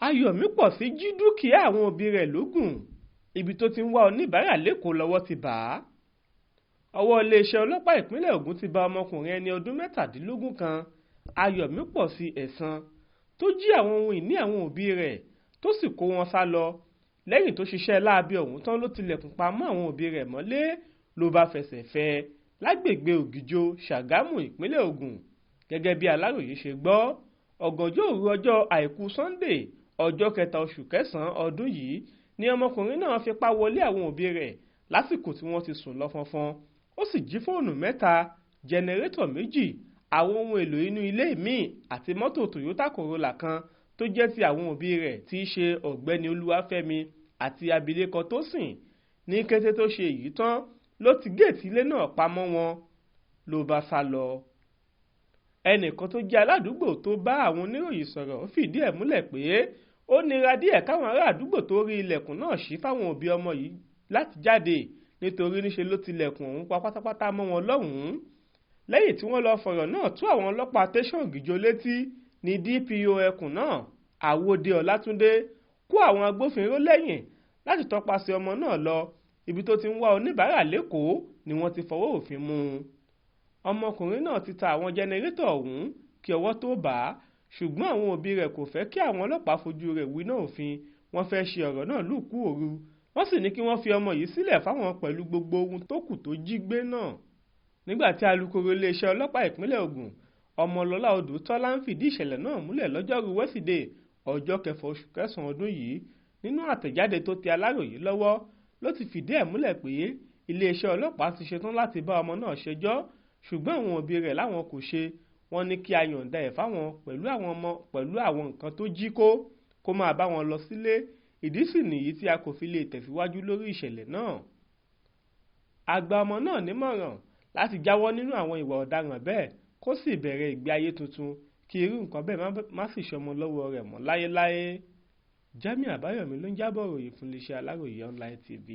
Ayọmipọ jí dúkìá àwọn òbí rẹ̀ lógún ibi tó ti ń wá oníbàárà lẹ́kọ̀ọ́ lọ́wọ́ ti bà á. Ọwọ́ iléeṣẹ́ ọlọ́pàá ìpínlẹ̀ Ògùn ti bá ọmọkùnrin ẹni ọdún 17 kan Ayọmipọ ẹ̀sán tó jí àwọn ohun ìní àwọn òbí rẹ̀ tó sì kó wọn sá lọ. Lẹ́yìn tó ṣiṣẹ́ láabi ọ̀hún tán ló tilẹ̀kùn pa mọ́ àwọn òbí rẹ̀ mọ́lé ló bá fẹsẹ̀ fẹ́ lágbègbè Ògìjò, Ṣàgámù, ìpínlẹ̀ Ògùn. Gẹ́gẹ́ bí Aláròyé ṣe gbọ́, ọ̀gànjọ́ òru ọjọ́ Àìkú Sunday ọjọ́ 3 oṣù kẹsàn-án ọdún yìí ni ọmọkùnrin náà fipá wọlé àwọn òbí rẹ̀ lásìkò tí wọ́n ti sùn lọ fọnfọn. Ó sì jí fóònù 3, jẹnẹrétọ̀ 2, àwọn ohun èlò inú ilé míì àti mọ́tò Toyota Corolla kan tó jẹ́ ti àwọn òbí rẹ̀ tí í ṣe ọ̀gbẹ́ni Olúwafẹ́mi àti abilékọ Tósìn. Ní kété tó ṣe èyí tán ló ti géètì ilé náà pamọ́ wọn ló bá sá lọ. Ẹnìkan tó jẹ́ aládùúgbò tó bá àwọn oníròyìn sọ̀rọ̀ fìdí ẹ̀ múlẹ̀ pé ó nira díẹ̀ káwọn ará àdúgbò tó rí ilẹ̀kùn náà ṣí fáwọn òbí ọmọ yìí láti jáde nítorí níṣe ló tilẹ̀kùn ọ̀hún pa pátápátá mọ́ wọn lọ́hùn-ún. Lẹ́yìn tí wọ́n lọ fọ̀rọ̀ náà tó àwọn ọlọ́pàá tẹ̀sán Ògìjò létí ní DPO ẹkùn náà Àwòdé Ọlátúndé kó àwọn agbófinró lẹ́yìn láti tọpasẹ̀ ọmọ náà lọ ibi tó ti ń wá oníbàárà lẹ́kọ̀ọ́ ni wọ́n ti fọwọ́ òfin mú un. Ọmọkùnrin náà ti ta àwọn jẹnẹrétọ̀ ọ̀hún kí ọwọ́ tó bà á, ṣùgbọ́n àwọn òbí rẹ̀ kò fẹ́ kí àwọn ọlọ́pàá fojú rẹ̀ winá òfin. Wọ́n fẹ́ ṣe ọ̀rọ̀ náà lùkú òru, wọ́n sì ní kí wọ́n fi ọmọ yìí sílẹ̀ fáwọn pẹ̀lú gbogbo ohun tó kù tó jí gbé náà. Nígbà tí alukoro iléeṣẹ́ ọlọ́pàá ìpínlẹ̀ Ògùn Ọmọlọ́lá Odùtọ́lá ń fìdí ìṣẹ̀lẹ̀ náà múlẹ̀ lọ́jọ́rú Wẹ́sídẹ̀ẹ́ ọjọ́ 4 oṣù kẹsàn-án ọdún yìí, nínú àtẹ̀jáde tó tẹ Aláròyé lọ́wọ́ ló ti fìdí ẹ̀ múlẹ̀ pé iléeṣẹ́ ọlọ́pàá ti ṣetán láti bá ọmọ náà ṣẹjọ́, ṣùgbọ́n àwọn òbí rẹ̀ láwọn kò ṣe. Wọ́n ní kí a yọ̀ǹda ẹ̀ fáwọn pẹ̀lú àwọn nǹkan tó jí kó máa bá wọn lọ sílé. Ìdí sì nìyí tí a kò fi lè tẹ̀síwájú lórí ìṣẹ̀lẹ̀ náà. A gba ọmọ náà nímọ̀ràn láti jáwọ́ nínú àwọn ìwà ọ̀daràn bẹ́ẹ̀ kó sì bẹ̀rẹ̀ ìgbé ayé tuntun kí irú nǹkan bẹ́ẹ̀ má sì ṣọmọ lọ́wọ́ rẹ̀ mọ́ láyéláyé. Jamiu Àbáyọ̀mí ló ń jábọ̀ ròyìn fún iléeṣẹ́ Aláròyé Online TV.